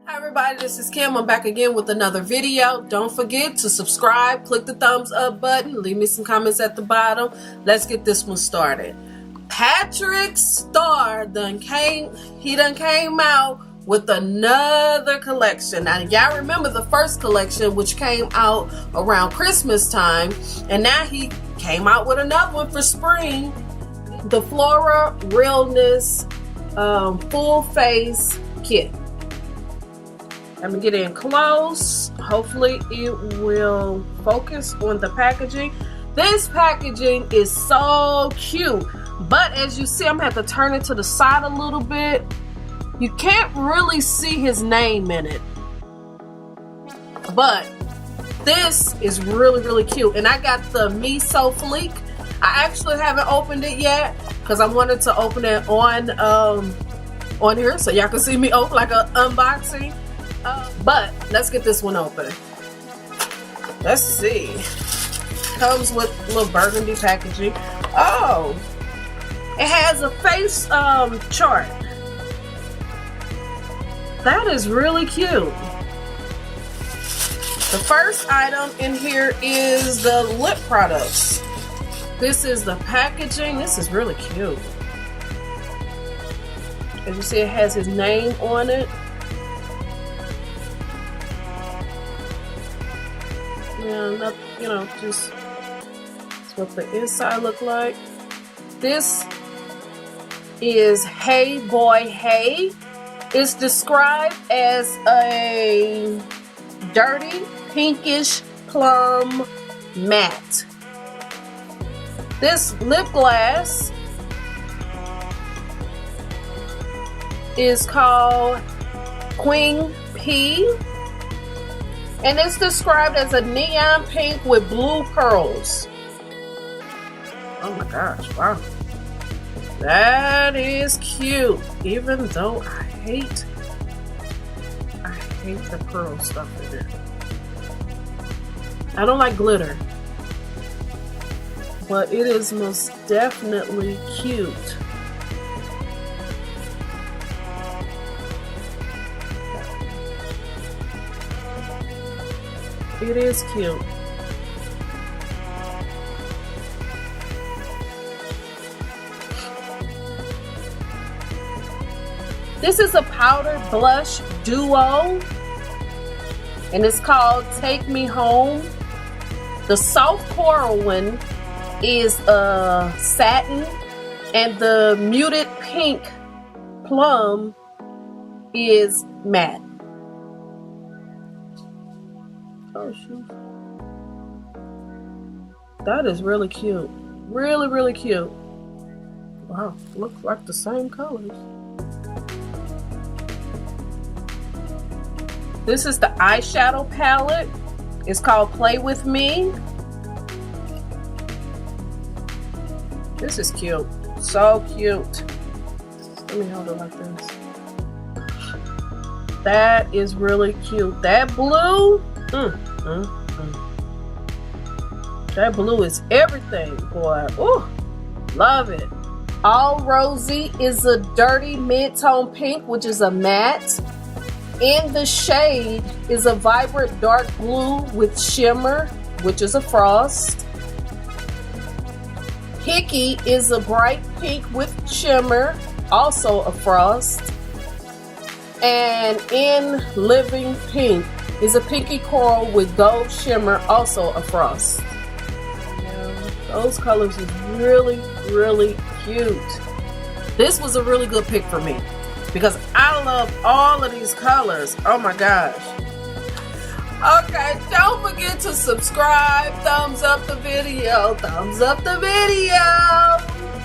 Hi everybody, this is Kim. I'm back again with another video. Don't forget to subscribe, click the thumbs up button, leave me some comments at the bottom. Let's get this one started. Patrick Starrr done came out with another collection. Now y'all remember the first collection, which came out around Christmas time, and now he came out with another one for spring. The Floral Realness full face kit. Let me get in close. Hopefully it will focus on the packaging. This packaging is so cute, but as you see, I'm gonna have to turn it to the side a little bit. You can't really see his name in it, but this is really cute. And I got the Me So Fleek. I actually haven't opened it yet because I wanted to open it on here so y'all can see me open like an unboxing. But let's get this one open. Let's see. Comes with a little burgundy packaging. Oh, it has a face chart. That is really cute. The first item in here is the lip products. This is the packaging. This is really cute. As you see, it has his name on it. Yeah, you know, just that's what the inside look like. This is Hey Boy Hey. It's described as a dirty pinkish plum matte. This lip gloss is called Queen P. And it's described as a neon pink with blue pearls. Oh my gosh, wow. That is cute. Even though I hate the pearl stuff in it. I don't like glitter. But it is most definitely cute. It is cute. This is a powder blush duo, and it's called Take Me Home. The soft coral one is satin, and the muted pink plum is matte. Oh shoot. That is really cute. Really cute. Wow, looks like the same colors. This is the eyeshadow palette. It's called Play With Me. This is cute. So cute. Let me hold it like this. That is really cute. That blue. That blue is everything, boy. Ooh, love it. All Rosy is a dirty mid-tone pink, which is a matte. In the shade is a vibrant dark blue with shimmer, which is a frost. Hickey is a bright pink with shimmer, also a frost. And in Living Pink is a pinky coral with gold shimmer, also a frost. Yeah, those colors is really cute. This was a really good pick for me because I love all of these colors. Oh my gosh. Okay, don't forget to subscribe, thumbs up the video,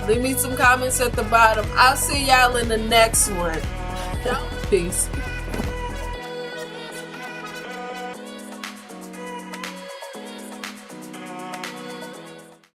leave me some comments at the bottom. I'll see y'all in the next one. Peace.